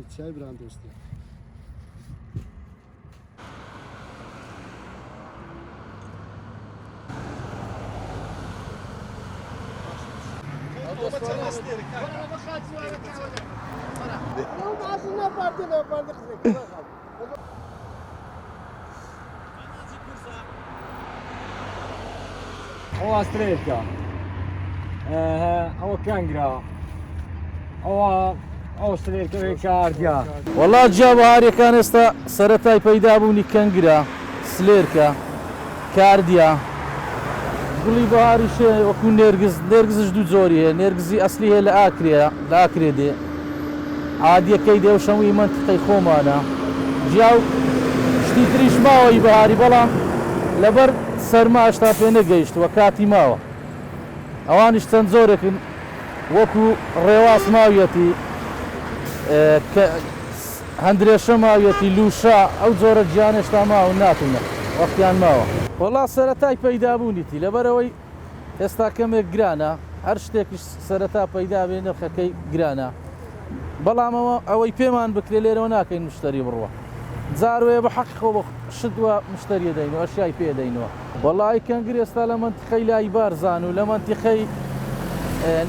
چای بران دوستی ئەوە ئاسترێکە ئەوە کەنگرا ئەو سلێرکەوەی کاردیا وەڵا جا بەهارەکان ئێستا سەرەتای پەیدابوونی کەنگرە سلێرکە کاردیا گوڵی بەهاریشێ وەکو نێرگزش دوو جۆریە نێرگزی ئەسلی هەیە لە ئاکرێ دێ عادیەکەی دێ و شەمووی منتیقەی خۆمانە جیاو شتی تریش ماوەی بەهاری بەڵام لەبەر سەرما هێشتا پێ نەگەیشتووە کاتی ماوە ئەوانیش چەند زۆرێکن وەکو ڕێواز ماویەتی هەندرێشە ماویەتی لوشا ئەو جۆرە گیان هێشتا ماوە ناتونە وەختیان ماوە وەڵا سەرەتای پەیدابوونیتی لەبەرەوەی ئێستا کەمێک گرانە هەر شتێکیش سەرەتا پەیدا بێ نرخەکەی گرانە بەڵام ئەوەی پێمان بکرێ لێرەوە ناکەین مشتری بڕوە جاروەیە بە حەقیخۆ بە شتوە مشتریە دەینەوە ئەشیای پێدەینەوە وەڵی کەنگر ئێستا لە منتیقەی لای بارزان و لە منتیقەی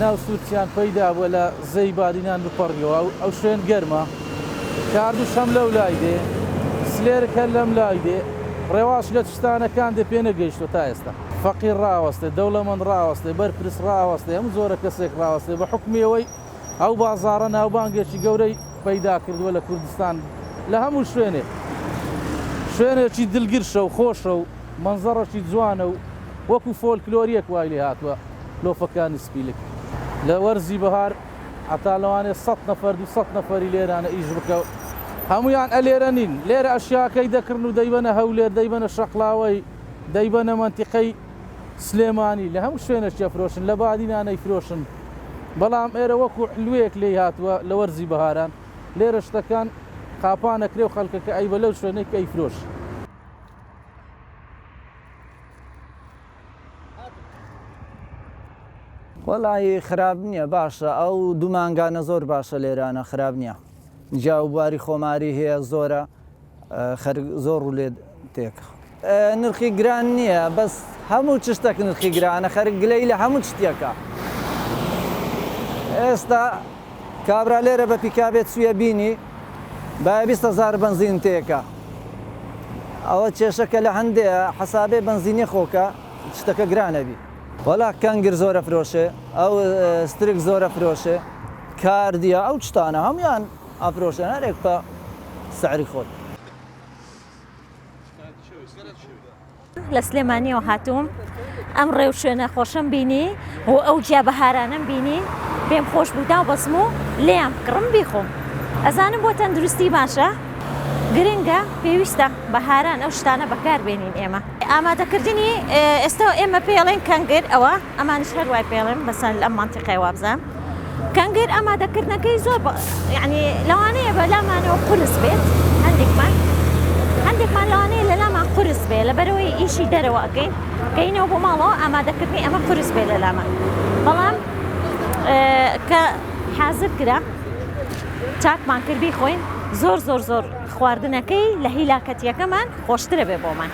ناو سوورچیان پەیدا بووە لە زەی بادینان بپەڕیەوە ئەو شوێن گەرمە کاردوش هەم لەو لای دێ سلێرک هەر لەم لای دێ ڕێواش لە تشتانەکان دێ پێ نەگەیشتوە تا ئێستا فەقیر ڕاوەستێ دەوڵەمەند ڕاوەستێ بەرپرس ڕاوەستێ هەموو زۆرە کەسێک ڕاوەستێ بە حکمیەوەی ئەو بازاڕە ناوبانگێکی گەورەی پەیدا کردووە لە کوردستان لە هەموو شوێنێکی دلگرشە و خۆشە و منزەڕەکی جوانە و وەکو فۆلکلۆریەک وای لێ هاتووە لۆفەکانی سپیلک لە وەرزی بەهار هەتا لەوانێ 100 نەفەر 200 نەفەری لێرانە ئیش بکە هەمویان ئەلێرە نین لێرە ئەشیاکەی دەکردن و دەیبەنە هەولێر دەیبەنە شەقڵاوەی دەیبەنە منتیقەی سلێمانی لە هەموو شوێنەشی ئەفرۆشن لە بادینانەی فرۆشن بەڵام ئێرە وەکو حلوەیەک لێ هاتووە لە وەرزی بەهاران لێرە شتەکان قاپانەکرێ و خەڵکەکە ئەی بە لەو شوێنێک ئەی فرۆش وەڵی خراپ نییە باشە ئەو دوو مانگانە زۆر باشە لێرانە خراپ نییە جاوباری خۆماری هەیە زۆرە زۆر ڕوو لێ تێکە نرخی گران نییە بەس هەموو چشتێک نرخی گرانە خەرک گلەی لە هەموو شتێکە ئێستا کابرا لێرە بە پیکابێت سویە بینی با 20,000 بنزین تێکە ئەوە کێشەکە لە هەندێک حەسابێ بنزینی خۆکە شتەکە گرانەبی وەڵا کەنگر زۆرە فرۆشێ ئەو سترک زۆرە فرۆشێ کاردیە ئەو شتانە هەمویان ئەفرۆشێن هەرێک بە سعری خۆت لە سلێمانیەوە هاتووم ئەم ڕێو شوێنە خۆشم بینی و ئەو جیا بەهارانم بینی پێم خۆش بوودا و بەسم و لێیان بکڕم بیخۆم ئەزانم بۆ تەندروستی باشە گرنگە پێویستە بەهاران ئەو شتانە بەکاربێنین ئێمە ئامادەکردنی ئێستا ئێمە پێڵێن کەنگر ئەوە ئەمانش هەر وای پێڵێن بەسەر ئەم مانتیقەی وابزان کەنگر ئامادەکردنەکەی زۆر یعنی لەوانەیە بە لامانەوە قورس بێت هەندێکمان لەوانەیە لە لامان قورس بێ لەبەرەوەی ئیشی دەرەوە ئەەکەین کەینەوە بۆ ماڵەوە ئامادەکردنی ئەمە قورس بێ لە لامان بەڵام کە حازر کرا چاکمان کردی خۆین زۆر خواردنەکەی لە هیلاکەتیەکەمان خۆشترە بێ بۆمان